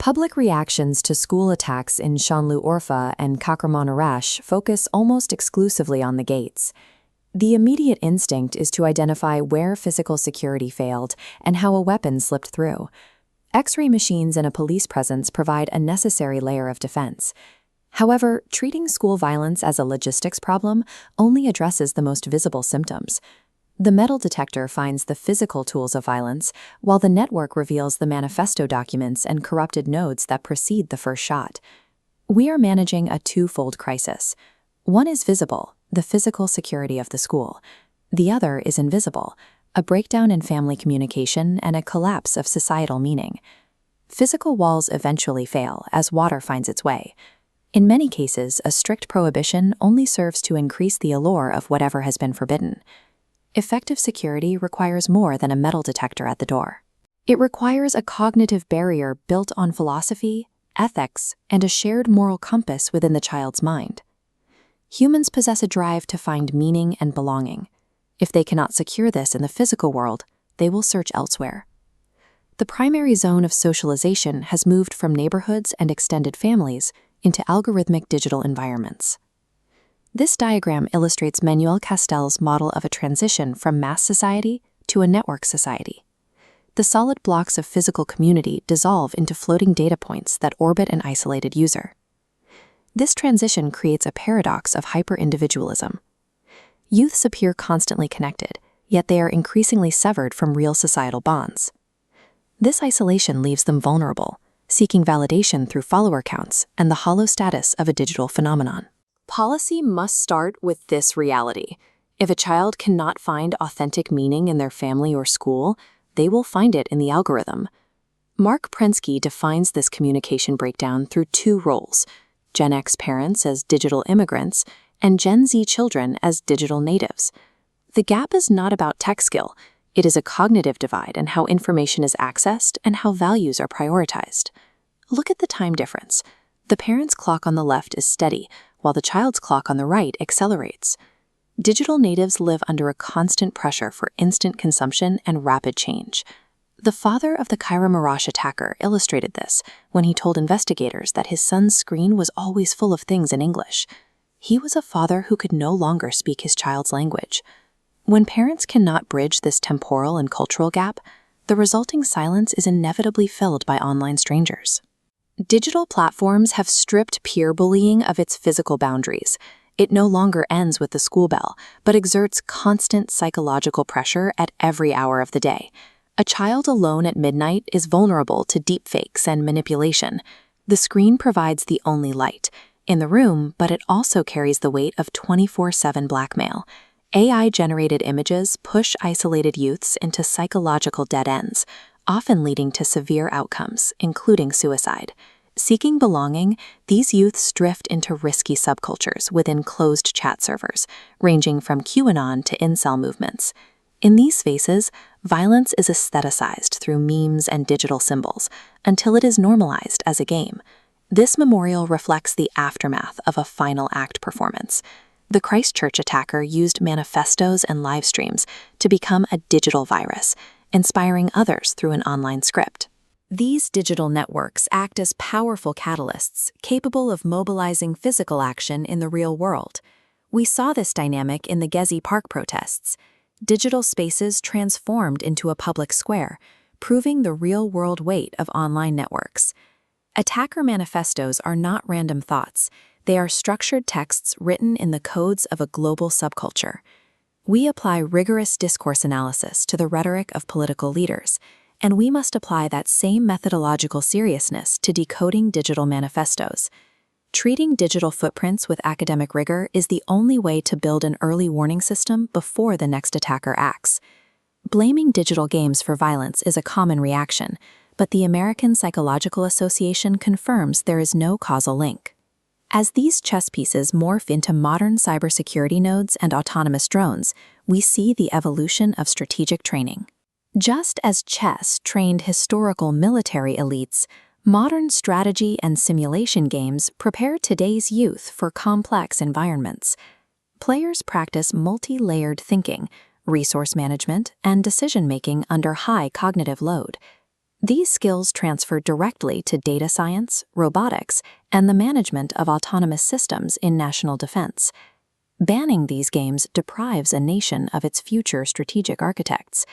Public reactions to school attacks in Şanlıurfa and Kahramanmaraş focus almost exclusively on the gates. The immediate instinct is to identify where physical security failed and how a weapon slipped through. X-ray machines and a police presence provide a necessary layer of defense. However, treating school violence as a logistics problem only addresses the most visible symptoms. The metal detector finds the physical tools of violence, while the network reveals the manifesto documents and corrupted nodes that precede the first shot. We are managing a twofold crisis. One is visible, the physical security of the school. The other is invisible, a breakdown in family communication and a collapse of societal meaning. Physical walls eventually fail as water finds its way. In many cases, a strict prohibition only serves to increase the allure of whatever has been forbidden. Effective security requires more than a metal detector at the door. It requires a cognitive barrier built on philosophy, ethics, and a shared moral compass within the child's mind. Humans possess a drive to find meaning and belonging. If they cannot secure this in the physical world, they will search elsewhere. The primary zone of socialization has moved from neighborhoods and extended families into algorithmic digital environments. This diagram illustrates Manuel Castell's model of a transition from mass society to a network society. The solid blocks of physical community dissolve into floating data points that orbit an isolated user. This transition creates a paradox of hyper-individualism. Youths appear constantly connected, yet they are increasingly severed from real societal bonds. This isolation leaves them vulnerable, seeking validation through follower counts and the hollow status of a digital phenomenon. Policy must start with this reality. If a child cannot find authentic meaning in their family or school, they will find it in the algorithm. Mark Prensky defines this communication breakdown through two roles: Gen X parents as digital immigrants and Gen Z children as digital natives. The gap is not about tech skill. It is a cognitive divide in how information is accessed and how values are prioritized. Look at the time difference. The parent's clock on the left is steady, while the child's clock on the right accelerates. Digital natives live under a constant pressure for instant consumption and rapid change. The father of the Kahramanmaraş attacker illustrated this when he told investigators that his son's screen was always full of things in English. He was a father who could no longer speak his child's language. When parents cannot bridge this temporal and cultural gap, the resulting silence is inevitably filled by online strangers. Digital platforms have stripped peer bullying of its physical boundaries. It no longer ends with the school bell, but exerts constant psychological pressure at every hour of the day. A child alone at midnight is vulnerable to deepfakes and manipulation. The screen provides the only light in the room, but it also carries the weight of 24/7 blackmail. AI-generated images push isolated youths into psychological dead ends, often leading to severe outcomes, including suicide. Seeking belonging, these youths drift into risky subcultures within closed chat servers, ranging from QAnon to incel movements. In these spaces, violence is aestheticized through memes and digital symbols until it is normalized as a game. This memorial reflects the aftermath of a final act performance. The Christchurch attacker used manifestos and live streams to become a digital virus, inspiring others through an online script. These digital networks act as powerful catalysts, capable of mobilizing physical action in the real world. We saw this dynamic in the Gezi Park protests. Digital spaces transformed into a public square, proving the real-world weight of online networks. Attacker manifestos are not random thoughts. They are structured texts written in the codes of a global subculture. We apply rigorous discourse analysis to the rhetoric of political leaders, and we must apply that same methodological seriousness to decoding digital manifestos. Treating digital footprints with academic rigor is the only way to build an early warning system before the next attacker acts. Blaming digital games for violence is a common reaction, but the American Psychological Association confirms there is no causal link. As these chess pieces morph into modern cybersecurity nodes and autonomous drones, we see the evolution of strategic training. Just as chess trained historical military elites, modern strategy and simulation games prepare today's youth for complex environments. Players practice multi-layered thinking, resource management, and decision-making under high cognitive load. These skills transfer directly to data science, robotics, and the management of autonomous systems in national defense. Banning these games deprives a nation of its future strategic architects.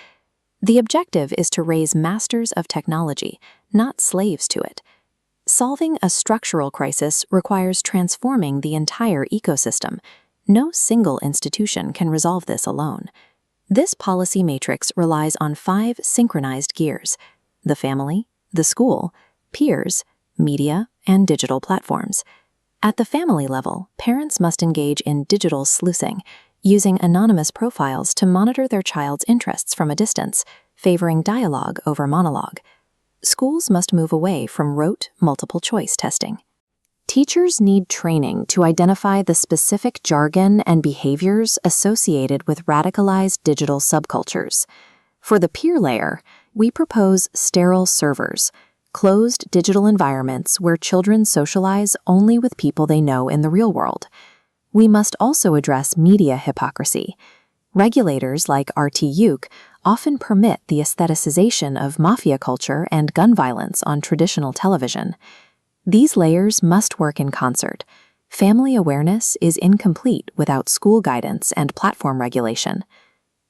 The objective is to raise masters of technology, not slaves to it. Solving a structural crisis requires transforming the entire ecosystem. No single institution can resolve this alone. This policy matrix relies on 5 synchronized gears: the family, the school, peers, media, and digital platforms. At the family level, parents must engage in digital sleuthing, using anonymous profiles to monitor their child's interests from a distance, favoring dialogue over monologue. Schools must move away from rote, multiple-choice testing. Teachers need training to identify the specific jargon and behaviors associated with radicalized digital subcultures. For the peer layer, we propose sterile servers, closed digital environments where children socialize only with people they know in the real world. We must also address media hypocrisy. Regulators like RTUC often permit the aestheticization of mafia culture and gun violence on traditional television. These layers must work in concert. Family awareness is incomplete without school guidance and platform regulation.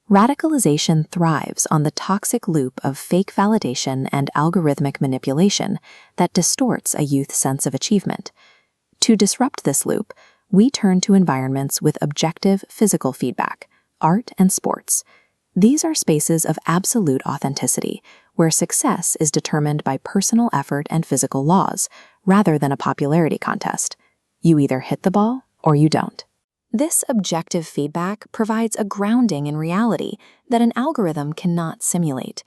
Radicalization thrives on the toxic loop of fake validation and algorithmic manipulation that distorts a youth's sense of achievement. To disrupt this loop, we turn to environments with objective physical feedback, art and sports. These are spaces of absolute authenticity, where success is determined by personal effort and physical laws, rather than a popularity contest. You either hit the ball or you don't. This objective feedback provides a grounding in reality that an algorithm cannot simulate.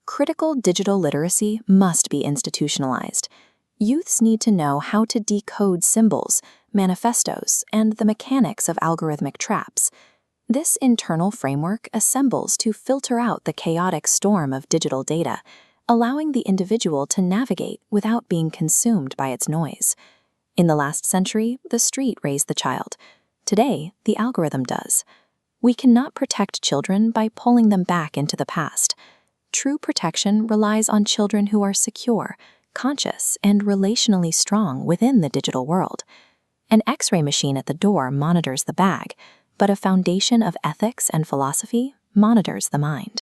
Critical digital literacy must be institutionalized. Youths need to know how to decode symbols, manifestos, and the mechanics of algorithmic traps. This internal framework assembles to filter out the chaotic storm of digital data, allowing the individual to navigate without being consumed by its noise. In the last century, the street raised the child. Today, the algorithm does. We cannot protect children by pulling them back into the past. True protection relies on children who are secure, conscious, and relationally strong within the digital world. An X-ray machine at the door monitors the bag, but a foundation of ethics and philosophy monitors the mind.